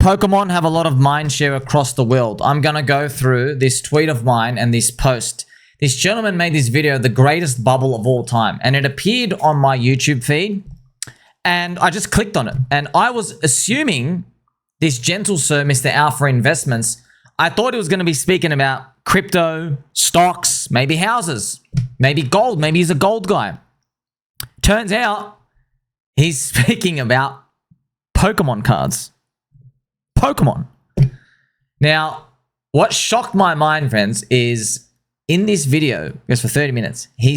Pokemon have a lot of mindshare across the world. I'm going to go through this tweet of mine and this post. This gentleman made this video, the greatest bubble of all time, and it appeared on my YouTube feed, and I just clicked on it. And I was assuming this gentle sir, Mr. Alpha Investments, I thought he was going to be speaking about crypto, stocks, maybe houses, maybe gold. Maybe he's a gold guy. Turns out he's speaking about Pokemon cards. Pokemon. Now, what shocked my mind, friends, is in this video, goes for 30 minutes, he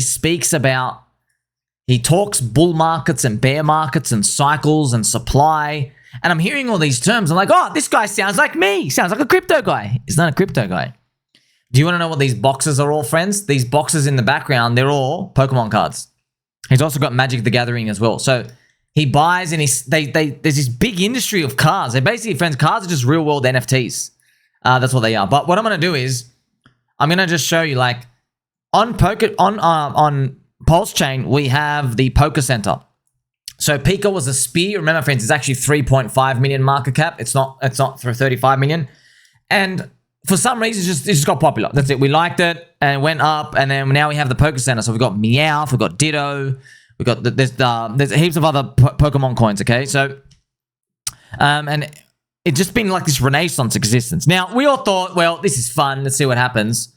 talks bull markets and bear markets and cycles and supply. And I'm hearing all these terms. I'm like, oh, this guy sounds like me. Sounds like a crypto guy. He's not a crypto guy. Do you want to know what these boxes are all, friends? These boxes in the background, they're all Pokemon cards. He's also got Magic the Gathering as well. So he buys and there's this big industry of cards. They basically, friends, cards are just real world NFTs. That's what they are. But what I'm going to do is I'm going to just show you, like, on PulseChain, we have the PokeCenter. So Pika was a spear. Remember, friends, it's actually 3.5 million market cap. It's not for 35 million. And for some reason, it just got popular. That's it. We liked it and it went up. And then now we have the PokeCenter. So we've got Meowth, we've got Ditto, we've got there's heaps of other Pokemon coins. Okay, so and it's just been like this renaissance existence. Now we all thought, well, this is fun. Let's see what happens.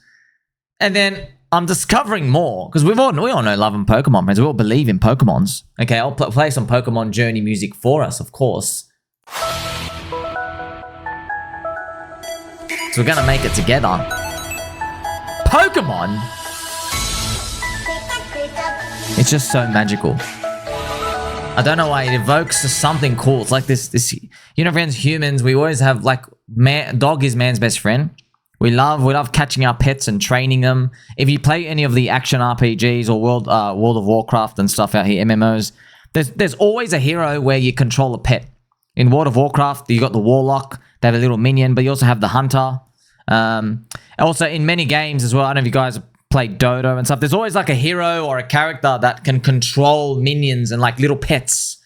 And then I'm discovering more because we all know love and Pokemon, friends. We all believe in Pokemons. Okay, I'll play some Pokemon Journey music for us, of course. So we're gonna make it together. Pokemon. It's just so magical. I don't know why it evokes something cool. It's like this. You know, friends, humans, we always have like dog is man's best friend. We love catching our pets and training them. If you play any of the action RPGs or World of Warcraft and stuff out here, MMOs, there's always a hero where you control a pet. In World of Warcraft, you got the Warlock. They have a little minion, but you also have the Hunter. Also, in many games as well, I don't know if you guys played Dota and stuff, there's always like a hero or a character that can control minions and like little pets,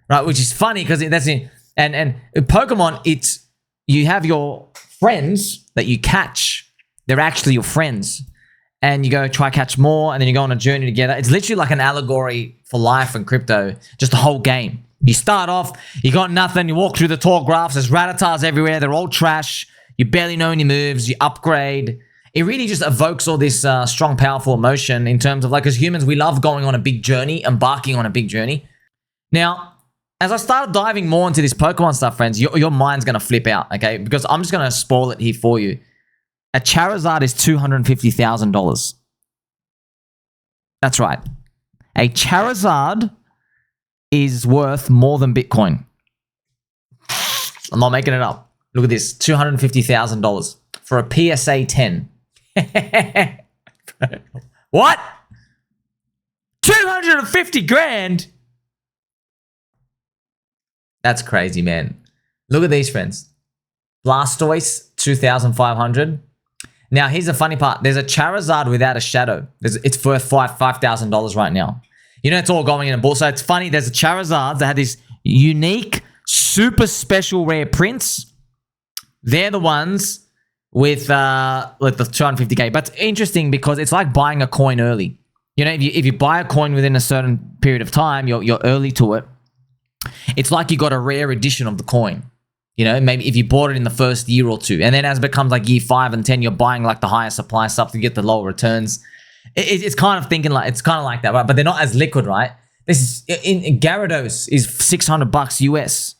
right? Which is funny because that's it. And in Pokemon, you have your friends that you catch. They're actually your friends. And you go try catch more, and then you go on a journey together. It's literally like an allegory for life and crypto, just the whole game. You start off, you got nothing, you walk through the tall grass, there's Rattatas everywhere, they're all trash, you barely know any moves, you upgrade. It really just evokes all this strong, powerful emotion in terms of, like, as humans, we love going on a big journey, embarking on a big journey. Now, as I started diving more into this Pokemon stuff, friends, your mind's going to flip out, okay? Because I'm just going to spoil it here for you. A Charizard is $250,000. That's right. A Charizard is worth more than Bitcoin. I'm not making it up. Look at this, $250,000 for a PSA 10. What? 250 grand? That's crazy, man. Look at these, friends. Blastoise, 2,500. Now, here's the funny part. There's a Charizard without a shadow. It's worth $5,000 right now. You know, it's all going in a bull. So it's funny. There's a Charizard that had this unique, super special rare prints. They're the ones with the 250K. But it's interesting because it's like buying a coin early. You know, if you buy a coin within a certain period of time, you're early to it. It's like you got a rare edition of the coin. You know, maybe if you bought it in the first year or two, and then as it becomes like year 5 and 10, you're buying like the higher supply stuff to get the lower returns. It's kind of thinking like, it's kind of like that, right? But they're not as liquid, right? This is in Gyarados is $600 US,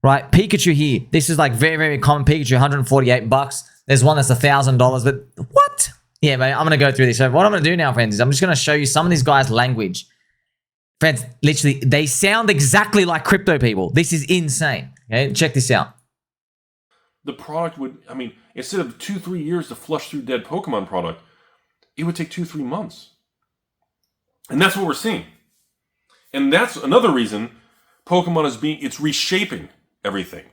right? Pikachu here, this is like very, very common Pikachu, $148. There's one that's $1,000, but what? Yeah, man, I'm gonna go through this. So what I'm gonna do now, friends, is I'm just gonna show you some of these guys' language. Friends, literally, they sound exactly like crypto people. This is insane. Okay, check this out. The product would, I mean, instead of 2-3 years to flush through dead Pokemon product, it would take 2-3 months. And that's what we're seeing. And that's another reason Pokemon it's reshaping everything.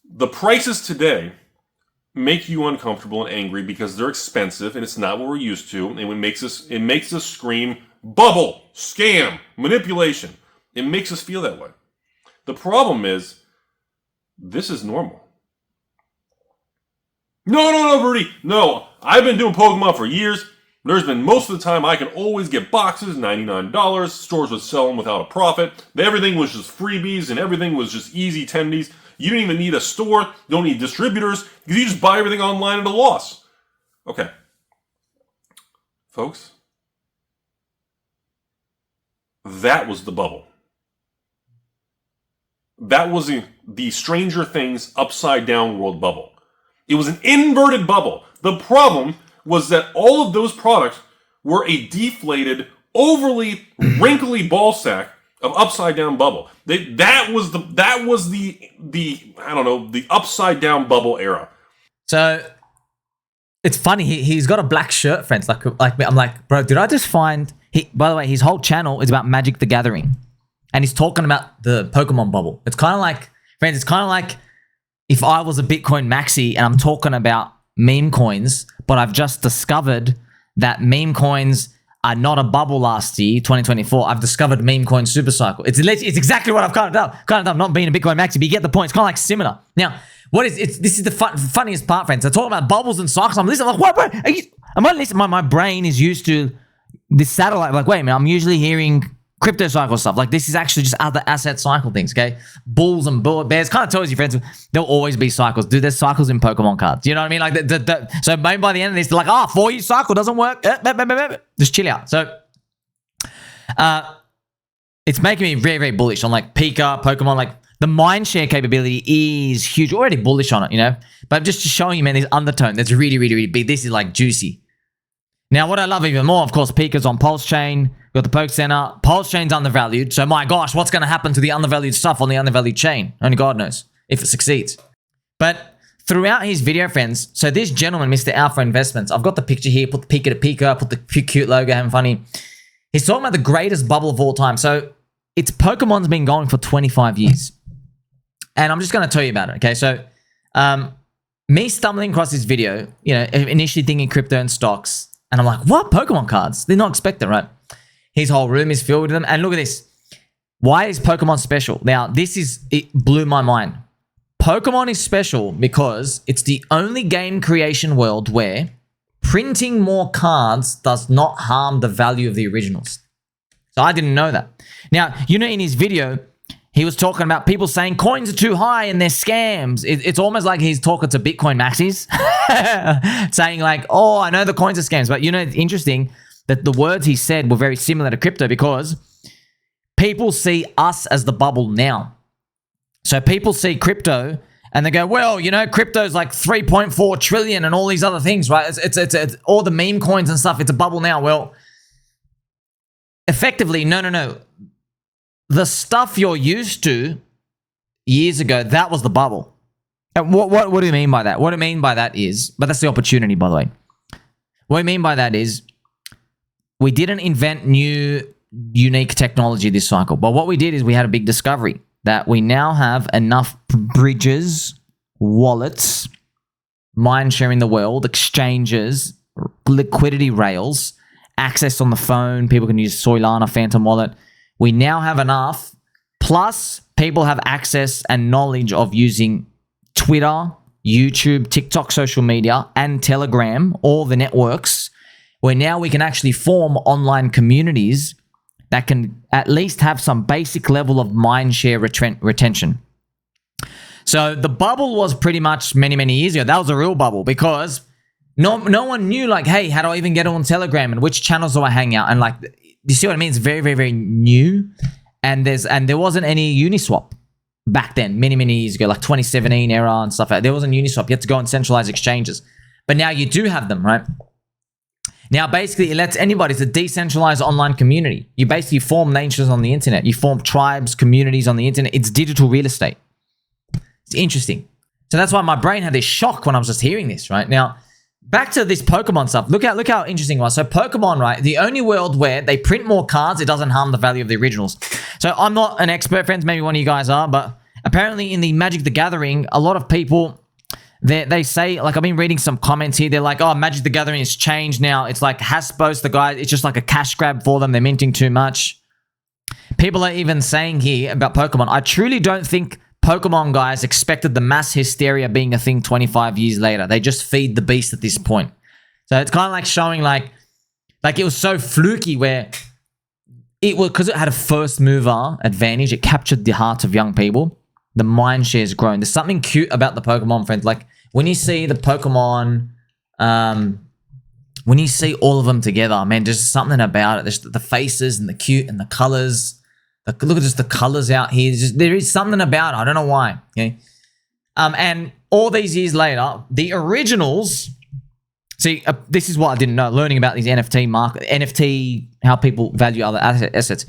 The prices today make you uncomfortable and angry because they're expensive and it's not what we're used to. And it makes us scream, bubble, scam, manipulation. It makes us feel that way. The problem is this is normal. No, Rudy. No, I've been doing Pokemon for years. There's been most of the time I can always get boxes, $99. Stores would sell them without a profit. Everything was just freebies and everything was just easy tendies. You don't even need a store. You don't need distributors. You just buy everything online at a loss. Okay. Folks, that was the bubble. That was the Stranger Things upside down world bubble. It was an inverted bubble. The problem was that all of those products were a deflated, overly wrinkly ball sack of upside down bubble. That was the upside down bubble era. So it's funny. He's got a black shirt, friends. Like I'm like, bro, did I just find? By the way, his whole channel is about Magic the Gathering, and he's talking about the Pokemon bubble. It's kind of like, friends. It's kind of like if I was a Bitcoin maxi and I'm talking about meme coins, but I've just discovered that meme coins are not a bubble last year, 2024. I've discovered MemeCoin SuperCycle. It's exactly what I've kind of done. Not being a Bitcoin maxi, but you get the point. It's kind of like similar. Now, this is the funniest part, friends. I talk about bubbles and cycles. I'm listening. I'm like, what, bro? Am I listening? My brain is used to this satellite. Like, wait a minute. I'm usually hearing crypto cycle stuff. Like, this is actually just other asset cycle things, okay? Bulls and bears. Kind of tells you, friends, there'll always be cycles. Dude, there's cycles in Pokemon cards. You know what I mean? Like, so maybe by the end of this, they're like, 4-year cycle doesn't work. Just chill out. So, it's making me very, very bullish on, like, Pika, Pokemon. Like, the Mindshare capability is huge. Already bullish on it, you know? But just showing you, man, this undertone that's really, really, really big. This is, like, juicy. Now, what I love even more, of course, Pika's on PulseChain. We've got the PokeCenter. PulseChain's undervalued. So, my gosh, what's going to happen to the undervalued stuff on the undervalued chain? Only God knows if it succeeds. But throughout his video, friends, so this gentleman, Mr. Alpha Investments, I've got the picture here, put the Pika to Pika, put the cute logo, having funny. He's talking about the greatest bubble of all time. So, it's Pokemon's been going for 25 years. And I'm just going to tell you about it, okay? So, me stumbling across this video, you know, initially thinking crypto and stocks, and I'm like, what? Pokemon cards? They're not expecting, right? His whole room is filled with them. And look at this. Why is Pokemon special? Now, it blew my mind. Pokemon is special because it's the only game creation world where printing more cards does not harm the value of the originals. So I didn't know that. Now, you know, in his video, he was talking about people saying coins are too high and they're scams. It's almost like he's talking to Bitcoin maxis, saying like, oh, I know the coins are scams. But you know, it's interesting that the words he said were very similar to crypto because people see us as the bubble now. So people see crypto and they go, well, you know, crypto's like 3.4 trillion and all these other things, right? It's all the meme coins and stuff. It's a bubble now. Well, effectively, no. The stuff you're used to years ago, that was the bubble. And what do you mean by that? What I mean by that is, but that's the opportunity, by the way. What I mean by that is, we didn't invent new, unique technology this cycle. But what we did is we had a big discovery that we now have enough bridges, wallets, Mindshare in the world, exchanges, liquidity rails, access on the phone. People can use Solana, Phantom Wallet. We now have enough, plus people have access and knowledge of using Twitter, YouTube, TikTok, social media, and Telegram, all the networks, where now we can actually form online communities that can at least have some basic level of mindshare retention. So the bubble was pretty much many, many years ago. That was a real bubble because no one knew, like, hey, how do I even get on Telegram and which channels do I hang out? And like, you see what I mean? It's very, very, very new. And there wasn't any Uniswap back then, many, many years ago, like 2017 era and stuff like that. There wasn't Uniswap. You had to go on centralized exchanges. But now you do have them, right? Now, basically, it lets anybody, it's a decentralized online community. You basically form nations on the internet. You form tribes, communities on the internet. It's digital real estate. It's interesting. So that's why my brain had this shock when I was just hearing this, right? Now, back to this Pokemon stuff. Look how interesting it was. So Pokemon, right? The only world where they print more cards, it doesn't harm the value of the originals. So I'm not an expert, friends. Maybe one of you guys are, but apparently in the Magic the Gathering, a lot of people, they say, like, I've been reading some comments here. They're like, oh, Magic the Gathering has changed now. It's like Hasbro's the guy. It's just like a cash grab for them. They're minting too much. People are even saying here about Pokemon, I truly don't think Pokemon guys expected the mass hysteria being a thing 25 years later. They just feed the beast at this point. So it's kind of like showing like it was so fluky where it was, because it had a first mover advantage, it captured the hearts of young people. The mind share has grown. There's something cute about the Pokemon, friends. Like when you see the Pokemon, when you see all of them together, man, there's something about it. There's the faces and the cute and the colors. Look at just the colors out here. There is something about it. I don't know why. Okay. And all these years later, the originals. See, this is what I didn't know. Learning about these NFT, how people value other assets.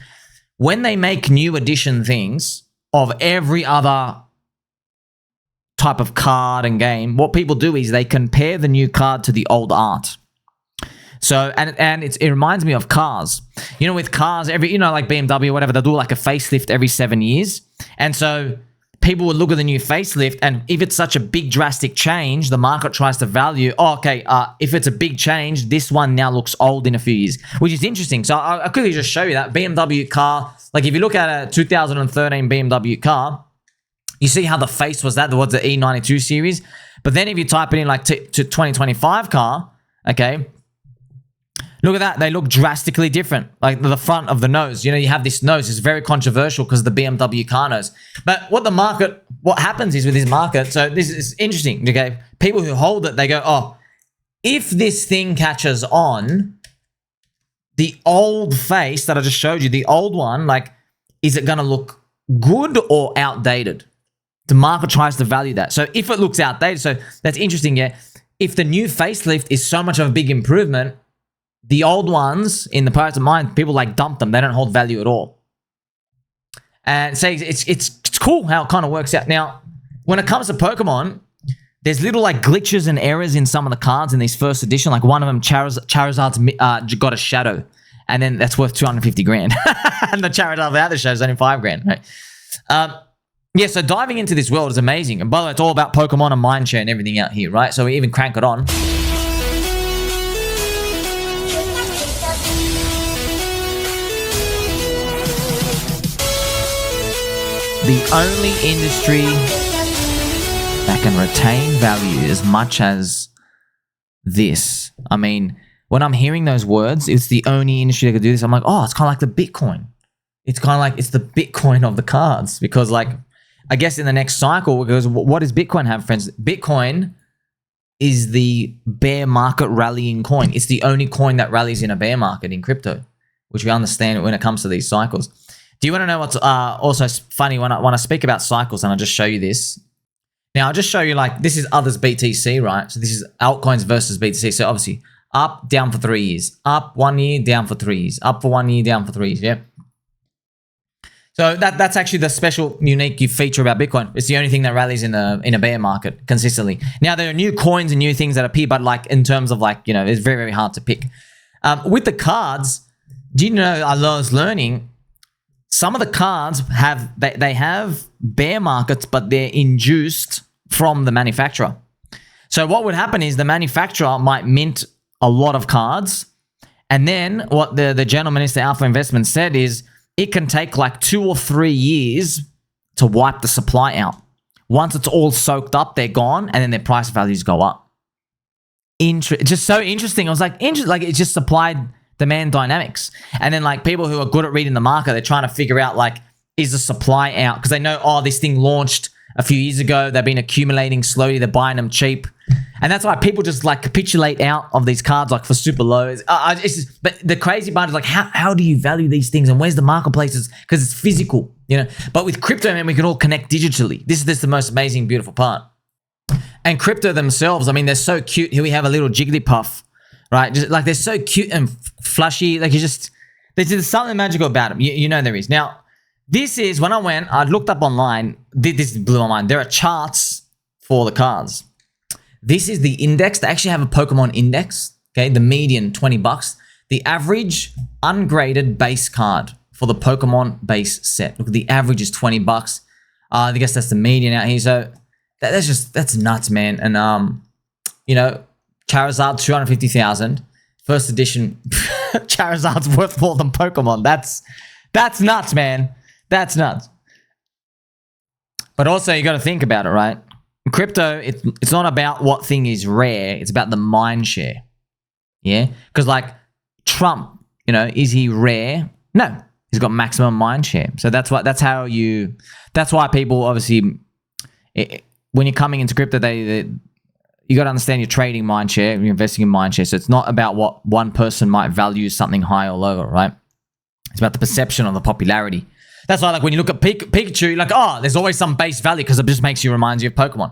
When they make new edition things of every other type of card and game, what people do is they compare the new card to the old art. So, and it reminds me of cars. You know, with cars, like BMW or whatever, they'll do like a facelift every 7 years. And so people would look at the new facelift, and if it's such a big drastic change, the market tries to value, if it's a big change, this one now looks old in a few years, which is interesting. So I quickly just show you that. BMW car, like if you look at a 2013 BMW car, you see how the face was that, the E92 series. But then if you type it in like to 2025 car, okay, look at that. They look drastically different. Like the front of the nose. You know, you have this nose. It's very controversial because of the BMW car nose. But what happens is with this market, so this is interesting, okay? People who hold it, they go, oh, if this thing catches on, the old face that I just showed you, the old one, like, is it going to look good or outdated? The market tries to value that. So if it looks outdated, so that's interesting, yeah. If the new facelift is so much of a big improvement, the old ones in the pirates of mind, people like dump them. They don't hold value at all. And so it's cool how it kind of works out. Now, when it comes to Pokemon, there's little like glitches and errors in some of the cards in this first edition. Like one of them, Charizard's got a shadow, and then that's worth 250 grand. And the Charizard without the shadow is only 5 grand. Right? Yeah, so diving into this world is amazing. And by the way, it's all about Pokemon and Mindshare and everything out here, right? So we even crank it on. The only industry that can retain value as much as this. I mean, when I'm hearing those words, it's the only industry that can do this. I'm like, oh, it's kind of like the Bitcoin. It's kind of like it's the Bitcoin of the cards, because like, I guess in the next cycle, because what does Bitcoin have, friends? Bitcoin is the bear market rallying coin. It's the only coin that rallies in a bear market in crypto, which we understand when it comes to these cycles. Do you want to know what's also funny when I speak about cycles, and I'll just show you this. Now, I'll just show you, like, this is others BTC, right? So this is altcoins versus BTC. So obviously up, down for 3 years, up 1 year, down for 3 years, up for 1 year, down for 3 years, yeah? So that's actually the special, unique feature about Bitcoin. It's the only thing that rallies in a bear market consistently. Now, there are new coins and new things that appear, but like in terms of like, you know, it's very, very hard to pick. With the cards, do you know, I was learning, some of the cards have bear markets, but they're induced from the manufacturer. So what would happen is the manufacturer might mint a lot of cards, and then what the gentleman Mr. Alpha Investment said is it can take like 2 or 3 years to wipe the supply out. Once it's all soaked up, they're gone, and then their price values go up. Just so interesting. I was like, it's just supply demand dynamics. And then like people who are good at reading the market, they're trying to figure out like, is the supply out? Because they know, oh, this thing launched a few years ago. They've been accumulating slowly. They're buying them cheap. And that's why people just like capitulate out of these cards like for super lows. But the crazy part is like, how do you value these things, and where's the marketplaces? Because it's physical, you know. But with crypto, man, we can all connect digitally. This is the most amazing, beautiful part. And crypto themselves, I mean, they're so cute. Here we have a little Jigglypuff, right? Just like they're so cute and flushy. Like there's something magical about them. You know there is. Now, this is when I looked up online. This blew my mind. There are charts for the cards. This is the index. They actually have a Pokemon index. Okay, the median $20. The average ungraded base card for the Pokemon base set. Look, the average is $20. I guess that's the median out here. So that's nuts, man. And you know, Charizard 250,000. First edition Charizard's worth more than Pokemon. That's nuts, man. That's nuts. But also you got to think about it, right? Crypto, it's not about what thing is rare. It's about the mind share. Yeah? Because like Trump, you know, is he rare? No. He's got maximum mind share. So that's why people obviously, when you're coming into crypto, you got to understand you're trading mind share, you're investing in mind share. So it's not about what one person might value something high or lower, right? It's about the perception of the popularity. That's why, like, when you look at Pikachu, you're like, oh, there's always some base value because it just reminds you of Pokemon.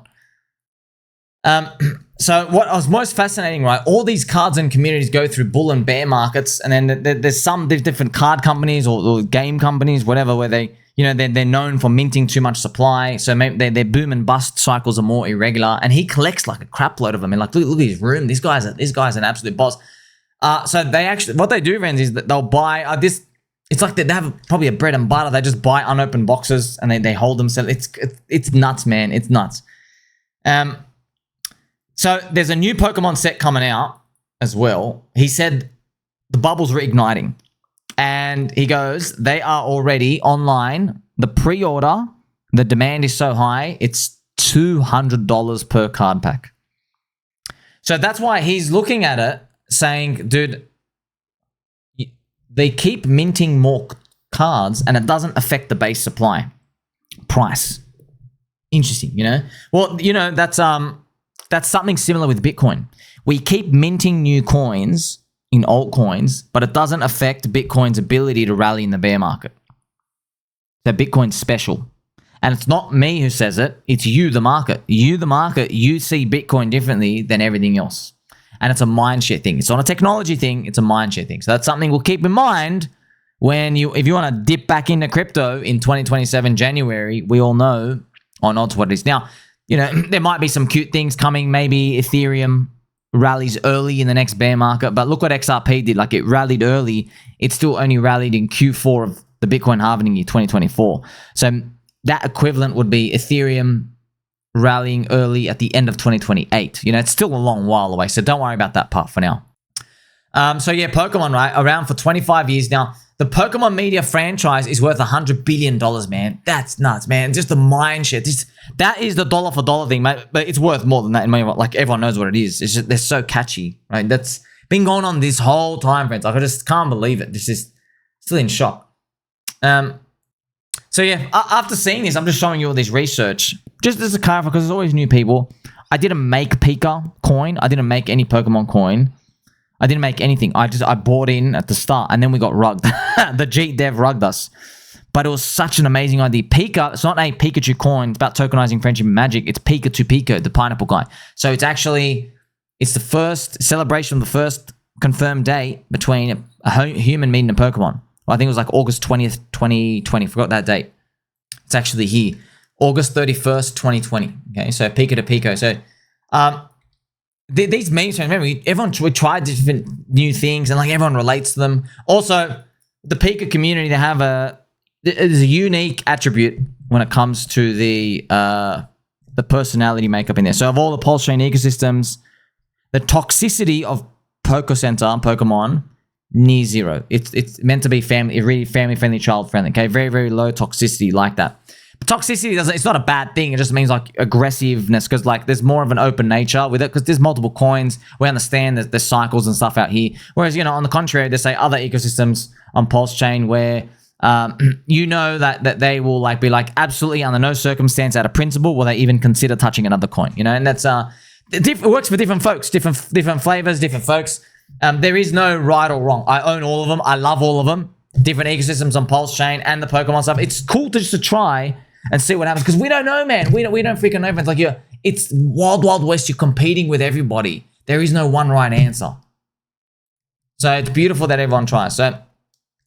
So what was most fascinating, right? All these cards and communities go through bull and bear markets, and then there's different card companies or game companies, whatever, where they're known for minting too much supply. So maybe their boom and bust cycles are more irregular. And he collects like a crap load of them. And like, look at his room. This guy's an absolute boss. So what they do, friends, is that they'll buy this. It's like they have probably a bread and butter. They just buy unopened boxes and they hold them. So it's nuts, man. It's nuts. So there's a new Pokemon set coming out as well. He said the bubble's reigniting. And he goes, they are already online. The pre-order, the demand is so high, it's $200 per card pack. So that's why he's looking at it saying, dude, they keep minting more cards and it doesn't affect the base supply price. Interesting, you know? Well, you know, that's something similar with Bitcoin. We keep minting new coins in altcoins, but it doesn't affect Bitcoin's ability to rally in the bear market. So Bitcoin's special. And it's not me who says it, it's you, the market. You, the market, you see Bitcoin differently than everything else. And it's a mindshare thing. It's not a technology thing, it's a mindshare thing. So that's something we'll keep in mind if you want to dip back into crypto in 2027 January. We all know on odds what it is. Now, you know, there might be some cute things coming. Maybe Ethereum rallies early in the next bear market, but look what XRP did. Like, it rallied early. It still only rallied in Q4 of the Bitcoin halving year 2024. So that equivalent would be Ethereum rallying early at the end of 2028. You know, it's still a long while away, so don't worry about that part for now. So yeah, Pokemon, right? Around for 25 years now. The Pokemon media franchise is worth $100 billion, man. That's nuts, man. Just the mind share. That is the dollar for dollar thing, mate. But it's worth more than that. Like, everyone knows what it is. It's just, they're so catchy, right? That's been going on this whole time, friends. Like, I just can't believe it. This is still in shock. So yeah, after seeing this, I'm just showing you all this research. Just as a clarify, because there's always new people. I didn't make Pika coin. I didn't make any Pokemon coin. I didn't make anything. I bought in at the start and then we got rugged. The Jeet dev rugged us. But it was such an amazing idea. Pika, it's not a Pikachu coin. It's about tokenizing friendship and magic. It's Pika to Pico, the pineapple guy. So it's the first celebration of the first confirmed date between a human meeting a Pokemon. Well, I think it was like August 20th, 2020. Forgot that date. It's actually here. August 31st, 2020. Okay, so Pika to Pico. So, these memes, remember, we tried different new things and like everyone relates to them. Also, the Pika community, there's a unique attribute when it comes to the personality makeup in there. So of all the PulseChain ecosystems, the toxicity of PokeCenter, Pokemon, near zero. It's meant to be really family friendly, child friendly. Okay, very, very low toxicity like that. Toxicity it's not a bad thing. It just means like aggressiveness, because like there's more of an open nature with it, because there's multiple coins. We understand that there's cycles and stuff out here. Whereas, you know, on the contrary, there's say other ecosystems on PulseChain where you know that they will like be like absolutely under no circumstance, out of principle, will they even consider touching another coin. You know, and that's it works for different folks, different flavors, different folks. There is no right or wrong. I own all of them. I love all of them. Different ecosystems on PulseChain and the Pokemon stuff. It's cool to just to try and see what happens, because we don't know, man. We don't freaking know. It's like it's wild west. You're competing with everybody. There is no one right answer. So it's beautiful that everyone tries. So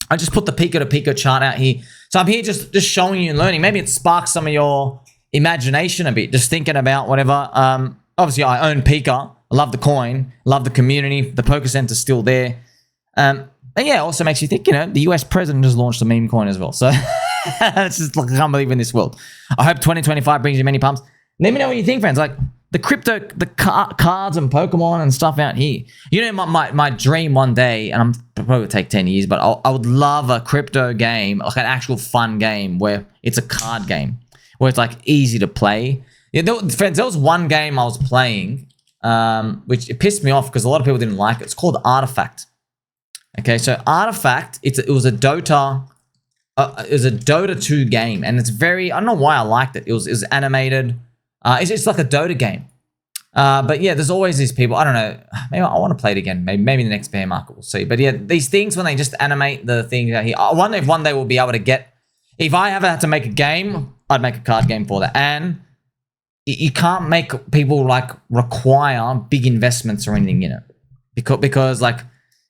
I just put the Pika to Pika chart out here. So I'm here just showing you and learning. Maybe it sparks some of your imagination a bit, just thinking about whatever. Obviously, I own Pika. I love the coin. Love the community. The PokeCenter's still there. And yeah, it also makes you think, you know, the US president just launched a meme coin as well. So it's just like, I can't believe in this world. I hope 2025 brings you many pumps. Let me know what you think, friends. Like the crypto, the cards and Pokemon and stuff out here. You know, my dream one day, and I'm probably going to take 10 years, but I would love a crypto game, like an actual fun game where it's a card game, where it's like easy to play. Yeah, friends, there was one game I was playing, which it pissed me off because a lot of people didn't like it. It's called Artifact. Okay, so Artifact, it was a Dota. It was a Dota 2 game, and it's very, I don't know why I liked it. It was animated. It's like a Dota game. But yeah, there's always these people. I don't know. Maybe I want to play it again. Maybe the next bear market, we'll see. But yeah, these things when they just animate the things out here. I wonder if one day we'll be able to get. If I ever had to make a game, I'd make a card game for that. And you can't make people like require big investments or anything in it, because like,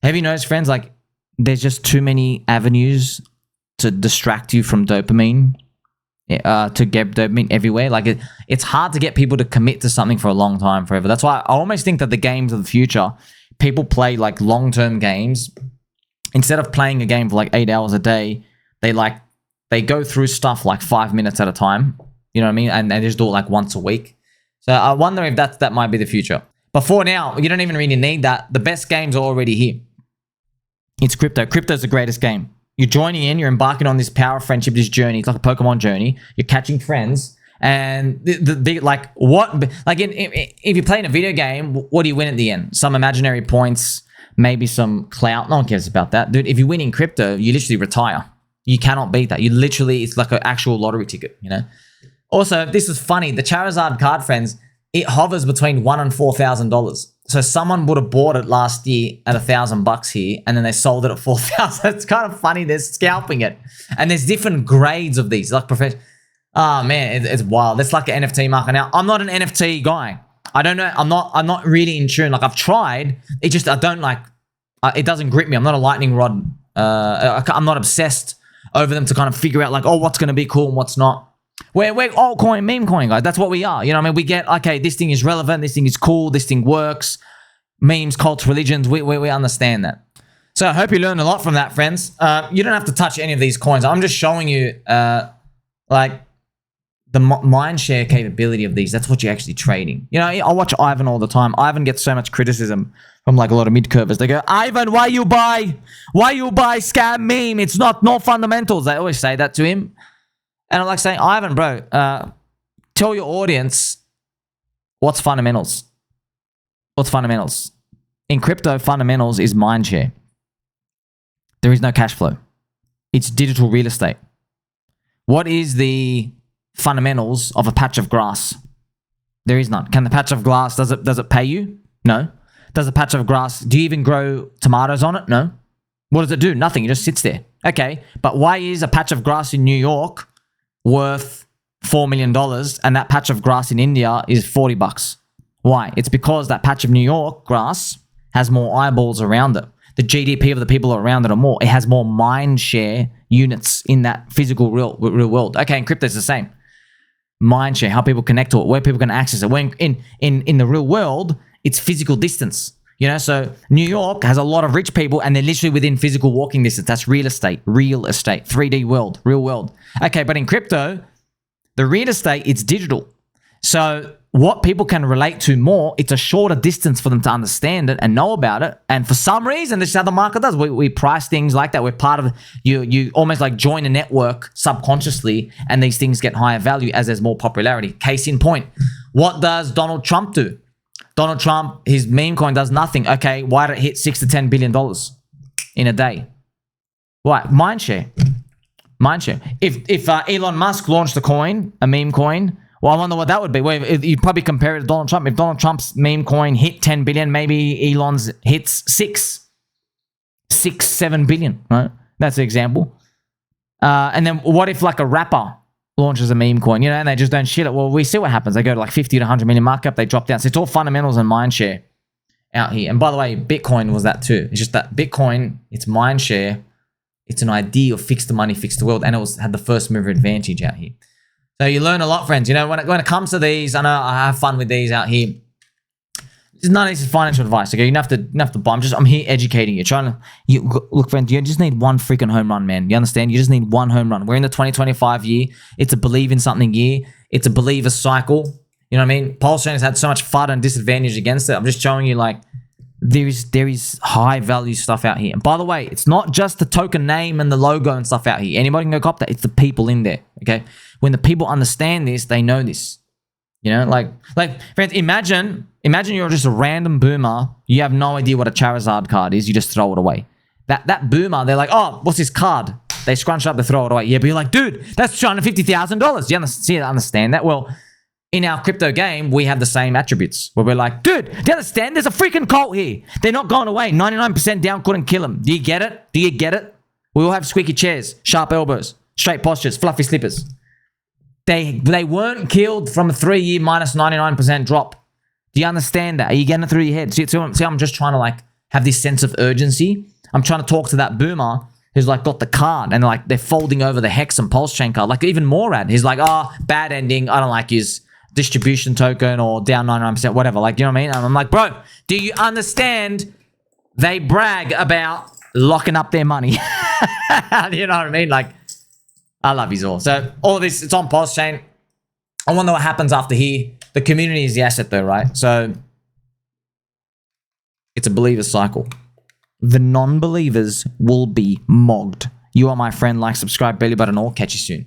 have you noticed, friends? Like, there's just too many avenues to distract you from dopamine. To get dopamine everywhere. Like it's hard to get people to commit to something for a long time, forever. That's why I almost think that the games of the future, people play like long-term games. Instead of playing a game for like 8 hours a day, they go through stuff like 5 minutes at a time. You know what I mean? And they just do it like once a week. So I wonder if that might be the future. But for now, you don't even really need that. The best games are already here. It's crypto. Crypto's the greatest game. You're joining in, you're embarking on this power of friendship, this journey. It's like a Pokemon journey. You're catching friends. And if you're playing a video game, what do you win at the end? Some imaginary points, maybe some clout. No one cares about that. Dude, if you win in crypto, you literally retire. You cannot beat that. It's like an actual lottery ticket, you know? Also, this is funny. The Charizard card, friends, it hovers between $1,000 and $4,000. So someone would have bought it last year at $1,000 here, and then they sold it at $4,000. It's kind of funny. They're scalping it, and there's different grades of these. Like oh man, it's wild. It's like an NFT market. Now, I'm not an NFT guy. I don't know. I'm not really in tune. Like I've tried. I don't like. It doesn't grip me. I'm not a lightning rod. I'm not obsessed over them to kind of figure out like, oh, what's going to be cool and what's not. We're altcoin, meme coin guys. That's what we are. You know what I mean? We get, okay, this thing is relevant. This thing is cool. This thing works. Memes, cults, religions. We understand that. So I hope you learned a lot from that, friends. You don't have to touch any of these coins. I'm just showing you like the Mindshare capability of these. That's what you're actually trading. You know, I watch Ivan all the time. Ivan gets so much criticism from like a lot of mid-curvers. They go, Ivan, why you buy scam meme? It's not fundamentals. They always say that to him. And I'm like saying, Ivan, bro, tell your audience what's fundamentals. What's fundamentals? In crypto, fundamentals is Mindshare. There is no cash flow. It's digital real estate. What is the fundamentals of a patch of grass? There is none. Can the patch of grass, does it pay you? No. Does a patch of grass, do you even grow tomatoes on it? No. What does it do? Nothing. It just sits there. Okay, but why is a patch of grass in New York worth $4 million and that patch of grass in India is $40? Why? It's because that patch of New York grass has more eyeballs around it. The GDP of the people around it are more. It has more mind share units in that physical real world. Okay, in crypto it's the same. Mind share, how people connect to it, where people can access it. When in the real world, it's physical distance. You know, so New York has a lot of rich people and they're literally within physical walking distance. That's real estate, 3D world, real world. Okay, but in crypto, the real estate, it's digital. So what people can relate to more, it's a shorter distance for them to understand it and know about it. And for some reason, this is how the market does. We price things like that. We're part of, you almost like join a network subconsciously and these things get higher value as there's more popularity. Case in point, what does Donald Trump do? Donald Trump, his meme coin does nothing. Okay, why did it hit $6 to $10 billion in a day? Why? Mindshare. If Elon Musk launched a coin, a meme coin, well, I wonder what that would be. Well, you'd probably compare it to Donald Trump. If Donald Trump's meme coin hit 10 billion, maybe Elon's hits 7 billion, right? That's an example. And then what if like a rapper launches a meme coin, you know, and they just don't shit it? Well, we see what happens. They go to like 50 to 100 million markup, they drop down. So it's all fundamentals and Mindshare out here. And by the way, Bitcoin was that too. It's just that Bitcoin, it's Mindshare. It's an idea of fix the money, fix the world. And it had the first mover advantage out here. So you learn a lot, friends. You know, when it comes to these, I know I have fun with these out here. None of this is financial advice, okay? You don't have to buy. I'm here educating you. Look, friends, you just need one freaking home run, man. You understand? You just need one home run. We're in the 2025 year. It's a believe in something year. It's a believer cycle. You know what I mean? PulseChain has had so much FUD and disadvantage against it. I'm just showing you, like, there is high value stuff out here. And by the way, it's not just the token name and the logo and stuff out here. Anybody can go cop that. It's the people in there. Okay. When the people understand this, they know this. You know, like friends, imagine you're just a random boomer. You have no idea what a Charizard card is. You just throw it away. That boomer, they're like, oh, what's this card? They scrunch it up, they throw it away. Yeah, but you're like, dude, that's $250,000. Do you understand that? Well, in our crypto game, we have the same attributes where we're like, dude, do you understand? There's a freaking cult here. They're not going away. 99% down, couldn't kill them. Do you get it? Do you get it? We all have squeaky chairs, sharp elbows, straight postures, fluffy slippers. They weren't killed from a 3-year minus 99% drop. Do you understand that? Are you getting it through your head? See, I'm just trying to like have this sense of urgency. I'm trying to talk to that boomer who's like got the card and like they're folding over the Hex and PulseChain card. Like even more rad. He's like, oh, bad ending. I don't like his distribution token or down 99%, whatever. Like, you know what I mean? And I'm like, bro, do you understand? They brag about locking up their money. You know what I mean? Like, I love you all. So all of this, it's on PulseChain. I wonder what happens after here. The community is the asset though, right? So it's a believer cycle. The non-believers will be mogged. You are my friend. Like, subscribe, belly button all. Catch you soon.